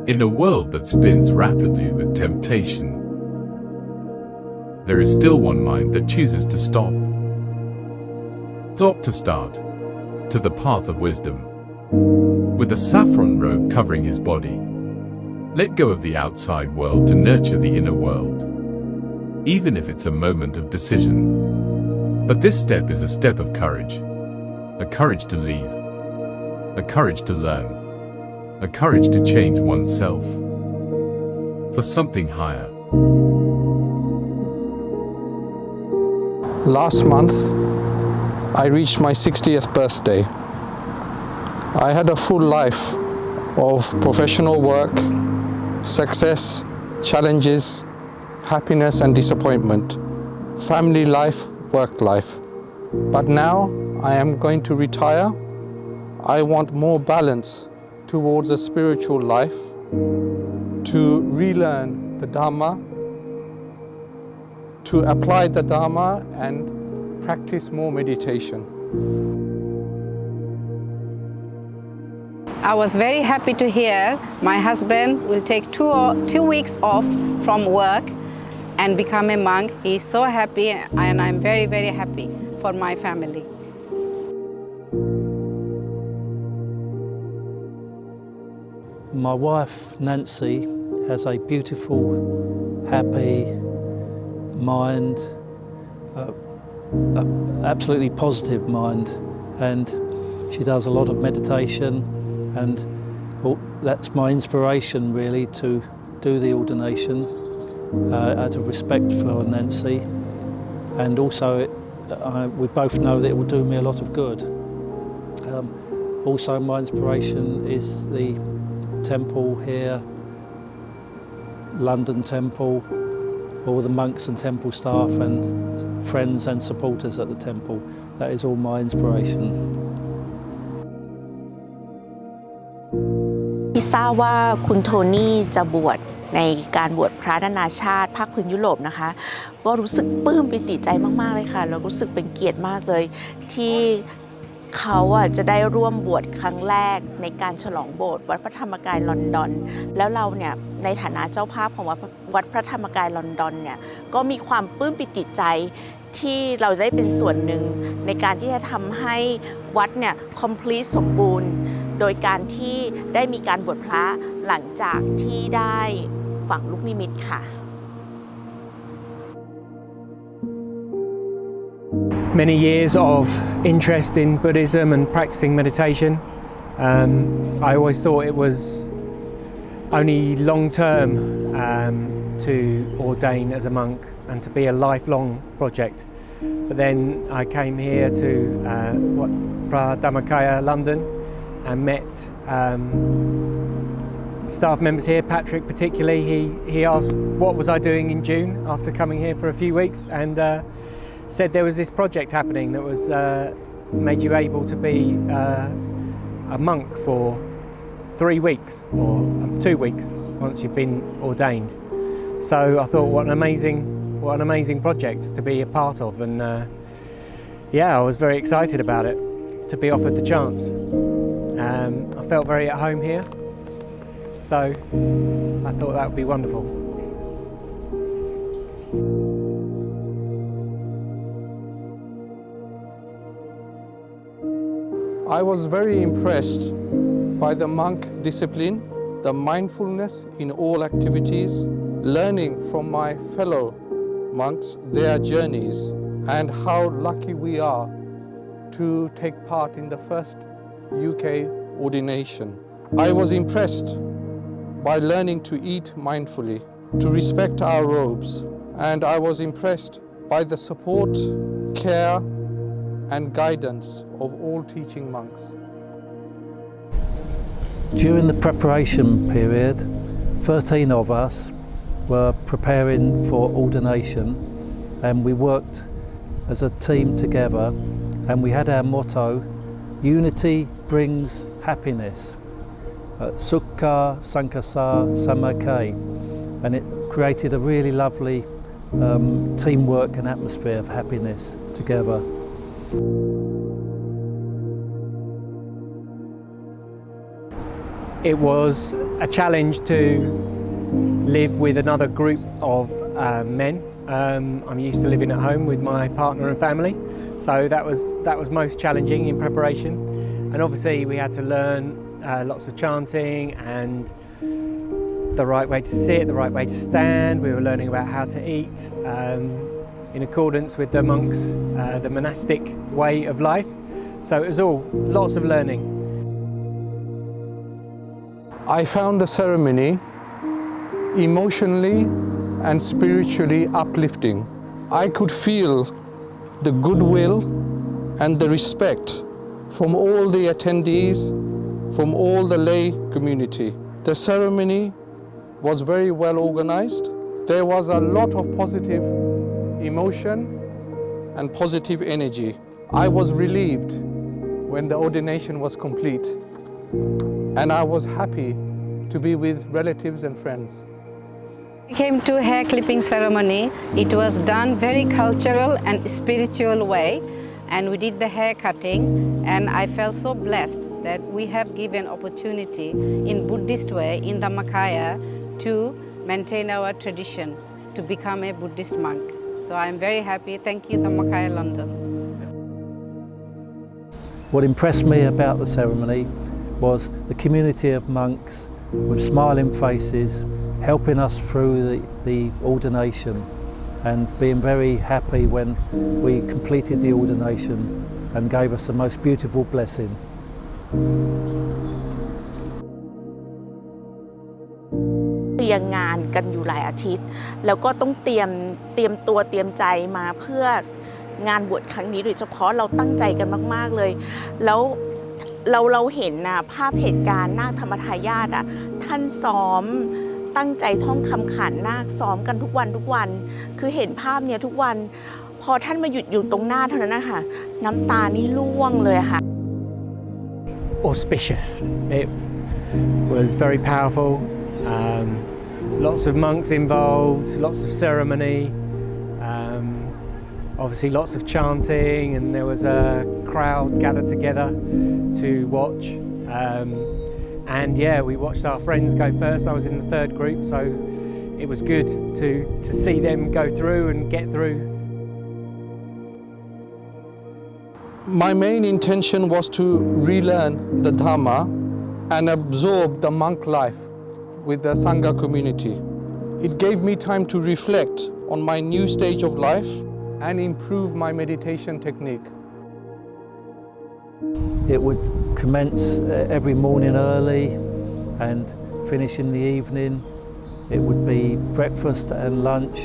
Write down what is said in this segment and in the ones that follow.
In a world that spins rapidly with temptation, there is still one mind that chooses to stop. To start to the path of wisdom, with a saffron robe covering his body. Let go of the outside world to nurture the inner world, even if it's a moment of decision. But this step is a step of courage, a courage to leave, a courage to learn, a courage to change oneself for something higher. Last month, I reached my 60th birthday. I had a full life of professional work, success, challenges, happiness and disappointment, family life, work life. But now I am going to retire. I want more balance towards a spiritual life, to relearn the Dhamma, to apply the Dhamma and practice more meditation. I was very happy to hear my husband will take two weeks off from work and become a monk. He's so happy, and I'm very, very happy for my family. My wife, Nancy, has a beautiful, happy mind, absolutely positive mind, and she does a lot of meditation, and that's my inspiration really to do the ordination out of respect for Nancy, and also we both know that it will do me a lot of good. Also my inspiration is the temple here, London Temple, all the monks and temple staff and friends and supporters at the temple. That is all my inspiration. ที่ทราบว่าคุณโทนี่จะบวชในการบวชพระนานาชาติภาคพื้นยุโรปนะคะก็รู้สึกปลื้มปิติใจมากๆเลยค่ะแล้วรู้สึกเป็นเกียรติมากเลยที่เขาจะได้ร่วมบวชครั้งแรกในการฉลองโบสถ์วัดพระธรรมกายลอนดอนแล้วเราเนี่ยในฐานะเจ้าภาพของวัดพระธรรมกายลอนดอนเนี่ยก็มีความปลื้มปิติใจที่เราได้เป็นส่วนหนึ่งในการที่จะทำให้วัดเนี่ย complete สมบูรณ์โดยการที่ได้มีการบวชพระหลังจากที่ได้ฝังลูกนิมิตค่ะ Many years of interest in Buddhism and practicing meditation. I always thought it was only long term to ordain as a monk and to be a lifelong project. But then I came here to Dhammakaya, London, and met staff members here, Patrick particularly. He asked what was I doing in June after coming here for a few weeks, and said there was this project happening that was made you able to be a monk for 3 weeks or 2 weeks once you've been ordained. So I thought, what an amazing project to be a part of, and yeah, I was very excited about it, to be offered the chance. I felt very at home here, so I thought that would be wonderful. I was very impressed by the monk discipline, the mindfulness in all activities, learning from my fellow monks their journeys, and how lucky we are to take part in the first UK ordination. I was impressed by learning to eat mindfully, to respect our robes, and I was impressed by the support, care, and guidance of all teaching monks. During the preparation period, 13 of us were preparing for ordination, and we worked as a team together, and we had our motto, unity brings happiness, Sukha Sankasa Dhammakaya, and it created a really lovely teamwork and atmosphere of happiness together. It was a challenge to live with another group of men. I'm used to living at home with my partner and family, so that was most challenging in preparation. And obviously we had to learn lots of chanting and the right way to sit, the right way to stand. We were learning about how to eat in accordance with the monks, the monastic way of life. So it was all lots of learning. I found the ceremony emotionally and spiritually uplifting. I could feel the goodwill and the respect from all the attendees, from all the lay community. The ceremony was very well organized. There was a lot of positive emotion and positive energy. I was relieved when the ordination was complete, and I was happy to be with relatives and friends. I came to hair clipping ceremony. It was done very cultural and spiritual way, and we did the hair cutting, and I felt so blessed that we have given opportunity in Buddhist way, in Dhammakaya, to maintain our tradition, to become a Buddhist monk. So I'm very happy. Thank you, Dhammakaya London. What impressed me about the ceremony was the community of monks with smiling faces, helping us through the ordination, and being very happy when we completed the ordination and gave us the most beautiful blessing. เตรียมงานกันอยู่หลายอาทิตย์แล้วก็ต้องเตรียมตัวเตรียมใจมาเพื่องานบวชครั้งนี้โดยเฉพาะเราตั้งใจกันมากๆเลยแล้วเราเห็นภาพเหตุการณ์นาคธรรมทายาทท่านซ้อมตั้งใจท่องคำขันนาคซ้อมกันทุกวันคือเห็นภาพเนี้ยทุกวันพอท่านมาหยุดอยู่ตรงหน้าเท่านั้นนะคะน้ำตานี่ร่วงเลยค่ะ Auspicious. It was very powerful. Lots of monks involved, lots of ceremony, obviously lots of chanting, and there was a crowd gathered together to watch. And yeah, we watched our friends go first. I was in the third group, so it was good to see them go through and get through. My main intention was to relearn the Dhamma and absorb the monk life with the Sangha community. It gave me time to reflect on my new stage of life and improve my meditation technique. It would commence every morning early and finish in the evening. It would be breakfast and lunch,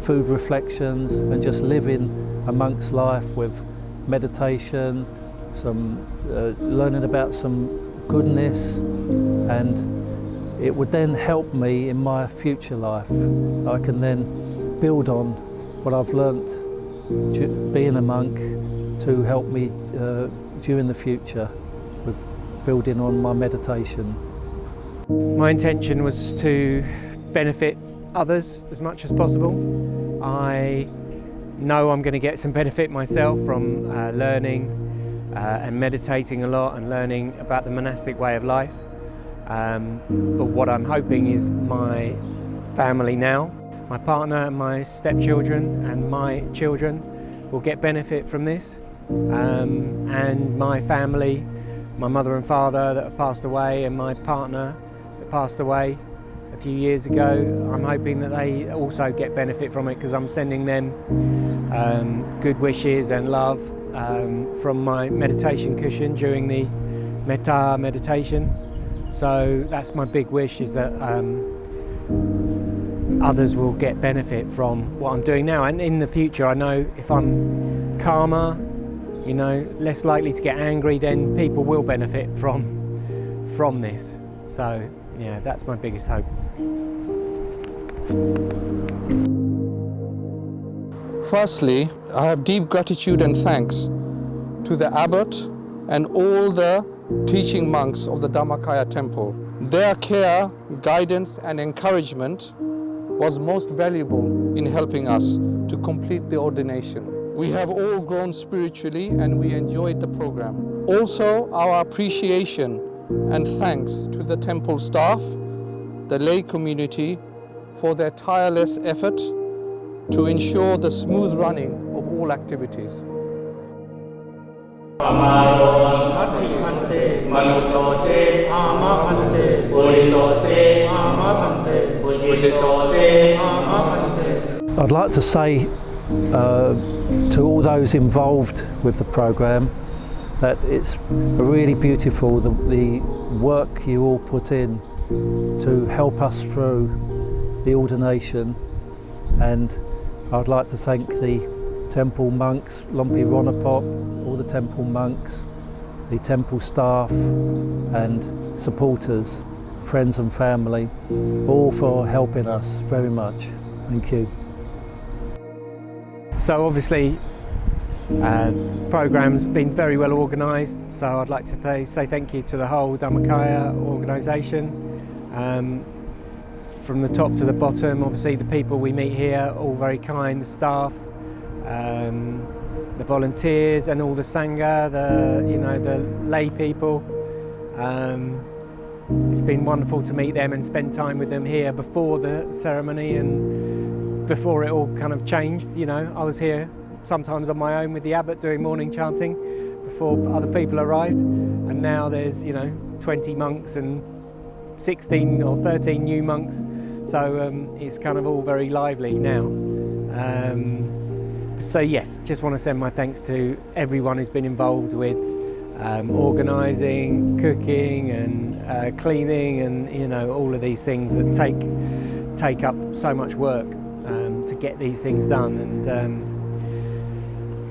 food reflections, and just living a monk's life with meditation, some learning about some goodness, and it would then help me in my future life. I can then build on what I've learnt being a monk to help me during the future with building on my meditation. My intention was to benefit others as much as possible. I know I'm going to get some benefit myself from learning and meditating a lot and learning about the monastic way of life. But what I'm hoping is my family now, my partner and my stepchildren and my children will get benefit from this. And my family, my mother and father that have passed away, and my partner that passed away a few years ago, I'm hoping that they also get benefit from it, because I'm sending them good wishes and love from my meditation cushion during the metta meditation. So that's my big wish, is that others will get benefit from what I'm doing now. And in the future, I know if I'm calmer, less likely to get angry, then people will benefit from this. So yeah, that's my biggest hope. Firstly, I have deep gratitude and thanks to the abbot and all the teaching monks of the Dhammakaya temple. Their care, guidance and encouragement was most valuable in helping us to complete the ordination. We have all grown spiritually and we enjoyed the program. Also, our appreciation and thanks to the temple staff, the lay community, for their tireless effort to ensure the smooth running of all activities. I'd like to say to all those involved with the programme that it's really beautiful the work you all put in to help us through the ordination, and I'd like to thank the temple monks, Lompi Ronapop, all the temple monks, the temple staff and supporters, friends and family, all for helping us very much. Thank you. So obviously the programme's been very well organised, so I'd like to say thank you to the whole Dhammakaya organisation. From the top to the bottom, obviously the people we meet here, all very kind, the staff, the volunteers and all the Sangha, the lay people. It's been wonderful to meet them and spend time with them here before the ceremony and before it all kind of changed. You know, I was here sometimes on my own with the abbot doing morning chanting before other people arrived, and now there's 20 monks and 16 or 13 new monks, so it's kind of all very lively now. So yes, just want to send my thanks to everyone who's been involved with organising, cooking and cleaning, and all of these things that take up so much work to get these things done. And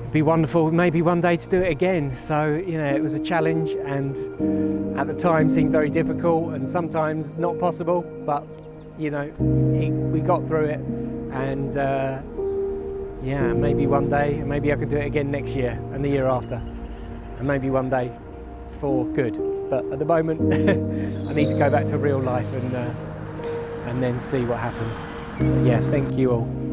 it'd be wonderful maybe one day to do it again. So it was a challenge, and at the time seemed very difficult and sometimes not possible, but we got through it, and yeah, maybe one day, maybe I could do it again next year and the year after, and maybe one day for good. But at the moment I need to go back to real life and then see what happens. But yeah, thank you all.